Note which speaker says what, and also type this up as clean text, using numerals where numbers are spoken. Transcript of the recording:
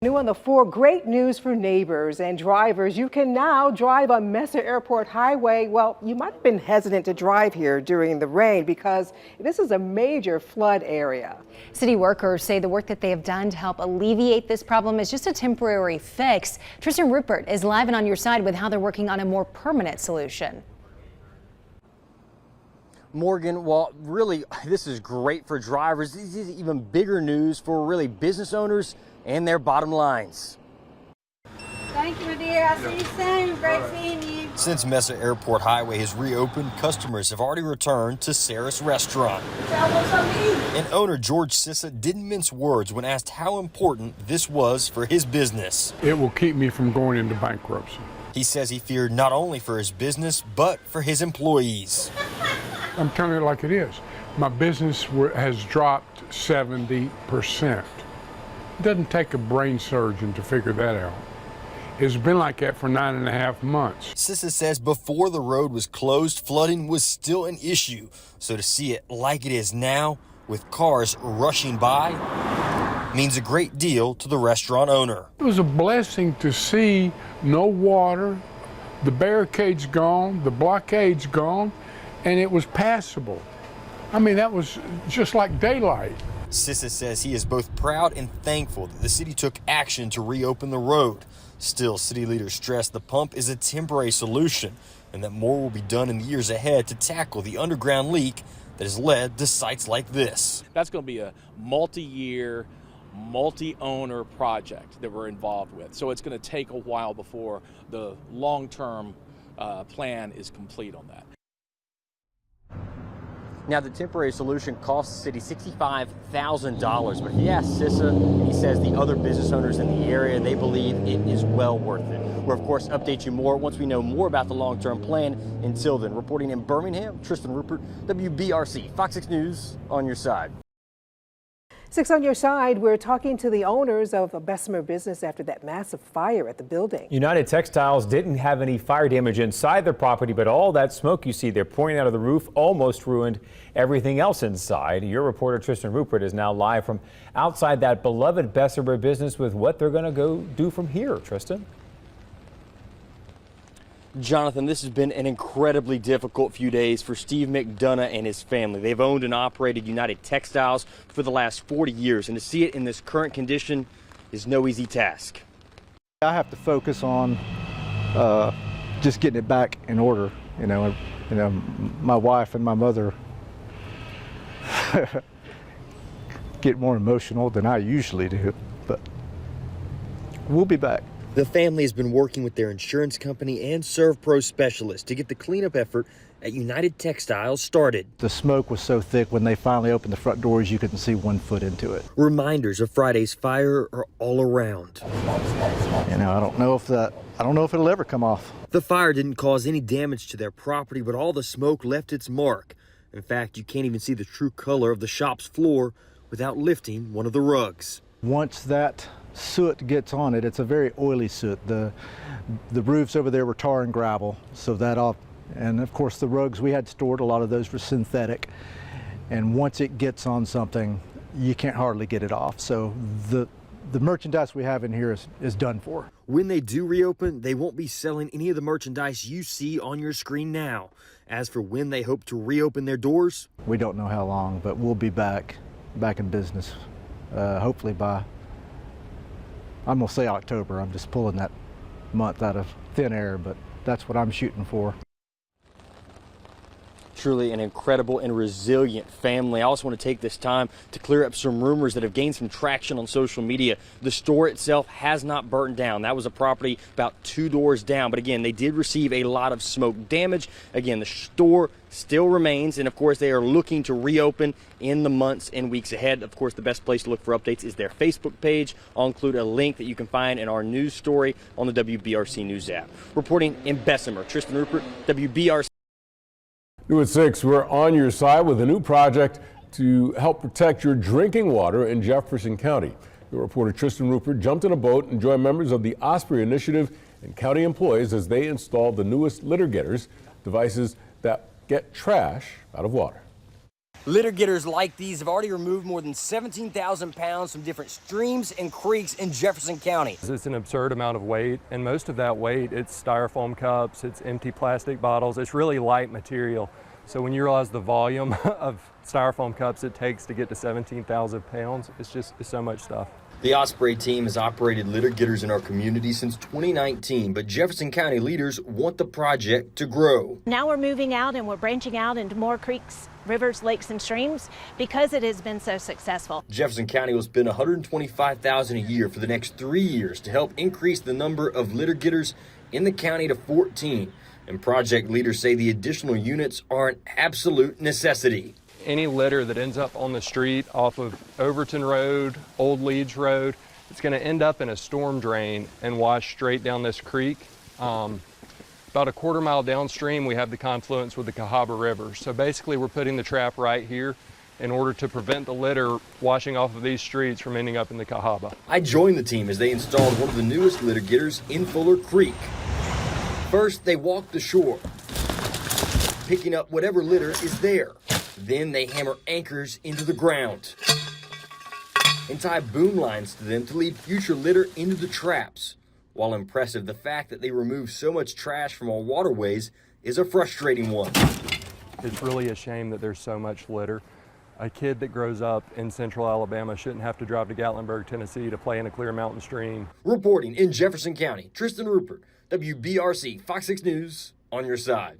Speaker 1: New on the 4, great news for neighbors and drivers. You can now drive on Mesa Airport Highway. Well, you might have been hesitant to drive here during the rain because this is a major flood area.
Speaker 2: City workers say the work that they have done to help alleviate this problem is just a temporary fix. Tristan Ruppert is live and on your side with how they're working on a more permanent solution.
Speaker 3: Morgan, well, really, this is great for drivers. This is even bigger news for really business owners and their bottom lines.
Speaker 4: Thank you, my dear. I'll see you soon. Great seeing you.
Speaker 3: Since Mesa Airport Highway has reopened, customers have already returned to Sarah's restaurant. And owner George Sissa didn't mince words when asked how important this was for his business.
Speaker 5: It will keep me from going into bankruptcy.
Speaker 3: He says he feared not only for his business, but for his employees.
Speaker 5: I'm telling you like it is. My business has dropped 70%. It doesn't take a brain surgeon to figure that out. It's been like that for 9.5 months.
Speaker 3: Sissa says before the road was closed, flooding was still an issue. So to see it like it is now, with cars rushing by, means a great deal to the restaurant owner.
Speaker 5: It was a blessing to see no water, the barricades gone, the blockade's gone, and it was passable. I mean, that was just like daylight.
Speaker 3: Sissa says he is both proud and thankful that the city took action to reopen the road. Still, city leaders stress the pump is a temporary solution and that more will be done in the years ahead to tackle the underground leak that has led to sites like this.
Speaker 6: That's going to be a multi-year, multi-owner project that we're involved with. So it's going to take a while before the long-term plan is complete on that.
Speaker 3: Now, the temporary solution cost the city $65,000, but if you ask Sissa, he says the other business owners in the area, they believe it is well worth it. We'll, of course, update you more once we know more about the long-term plan. Until then, reporting in Birmingham, Tristan Ruppert, WBRC, Fox 6 News, on your side.
Speaker 1: 6 on your side, we're talking to the owners of a Bessemer business after that massive fire at the building.
Speaker 7: United Textiles didn't have any fire damage inside their property, but all that smoke you see there pouring out of the roof almost ruined everything else inside. Your reporter Tristan Ruppert is now live from outside that beloved Bessemer business with what they're going to go do from here. Tristan?
Speaker 3: Jonathan, this has been an incredibly difficult few days for Steve McDonough and his family. They've owned and operated United Textiles for the last 40 years, and to see it in this current condition is no easy task.
Speaker 8: I have to focus on just getting it back in order. You know, my wife and my mother get more emotional than I usually do, but we'll be back.
Speaker 3: The family has been working with their insurance company and ServPro specialists to get the cleanup effort at United Textiles started.
Speaker 8: The smoke was so thick when they finally opened the front doors you couldn't see 1 foot into it.
Speaker 3: Reminders of Friday's fire are all around.
Speaker 8: You know, I don't know if it'll ever come off.
Speaker 3: The fire didn't cause any damage to their property, but all the smoke left its mark. In fact, you can't even see the true color of the shop's floor without lifting one of the rugs.
Speaker 8: Once that soot gets on it, it's a very oily soot. The roofs over there were tar and gravel, so that all, and of course the rugs we had stored, a lot of those were synthetic, and once it gets on something you can't hardly get it off. So the merchandise we have in here is done for.
Speaker 3: When they do reopen, they won't be selling any of the merchandise you see on your screen now. As for when they hope to reopen their doors,
Speaker 8: we don't know how long, but we'll be back in business hopefully by, I'm gonna say October. I'm just pulling that month out of thin air, but that's what I'm shooting for.
Speaker 3: Truly an incredible and resilient family. I also want to take this time to clear up some rumors that have gained some traction on social media. The store itself has not burnt down. That was a property about 2 doors down. But again, they did receive a lot of smoke damage. Again, the store still remains, and of course they are looking to reopen in the months and weeks ahead. Of course, the best place to look for updates is their Facebook page. I'll include a link that you can find in our news story on the WBRC News app. Reporting in Bessemer, Tristan Ruppert, WBRC.
Speaker 9: New at 6, we're on your side with a new project to help protect your drinking water in Jefferson County. Your reporter Tristan Ruppert jumped in a boat and joined members of the Osprey Initiative and county employees as they installed the newest litter getters, devices that get trash out of water.
Speaker 3: Litter getters like these have already removed more than 17,000 pounds from different streams and creeks in Jefferson County.
Speaker 10: It's an absurd amount of weight, and most of that weight, it's styrofoam cups, it's empty plastic bottles, it's really light material. So when you realize the volume of styrofoam cups it takes to get to 17,000 pounds, it's so much stuff.
Speaker 3: The Osprey team has operated litter getters in our community since 2019, but Jefferson County leaders want the project to grow.
Speaker 11: Now we're moving out and we're branching out into more creeks, rivers, lakes, and streams because it has been so successful.
Speaker 3: Jefferson County will spend $125,000 a year for the next 3 years to help increase the number of litter getters in the county to 14. And project leaders say the additional units are an absolute necessity.
Speaker 10: Any litter that ends up on the street off of Overton Road, Old Leeds Road, it's going to end up in a storm drain and wash straight down this creek. About a quarter mile downstream, we have the confluence with the Cahaba River. So basically, we're putting the trap right here in order to prevent the litter washing off of these streets from ending up in the Cahaba.
Speaker 3: I joined the team as they installed one of the newest litter getters in Fuller Creek. First, they walk the shore, picking up whatever litter is there. Then they hammer anchors into the ground and tie boom lines to them to lead future litter into the traps. While impressive, the fact that they remove so much trash from our waterways is a frustrating one.
Speaker 10: It's really a shame that there's so much litter. A kid that grows up in central Alabama shouldn't have to drive to Gatlinburg, Tennessee to play in a clear mountain stream.
Speaker 3: Reporting in Jefferson County, Tristan Ruppert, WBRC, Fox 6 News, on your side.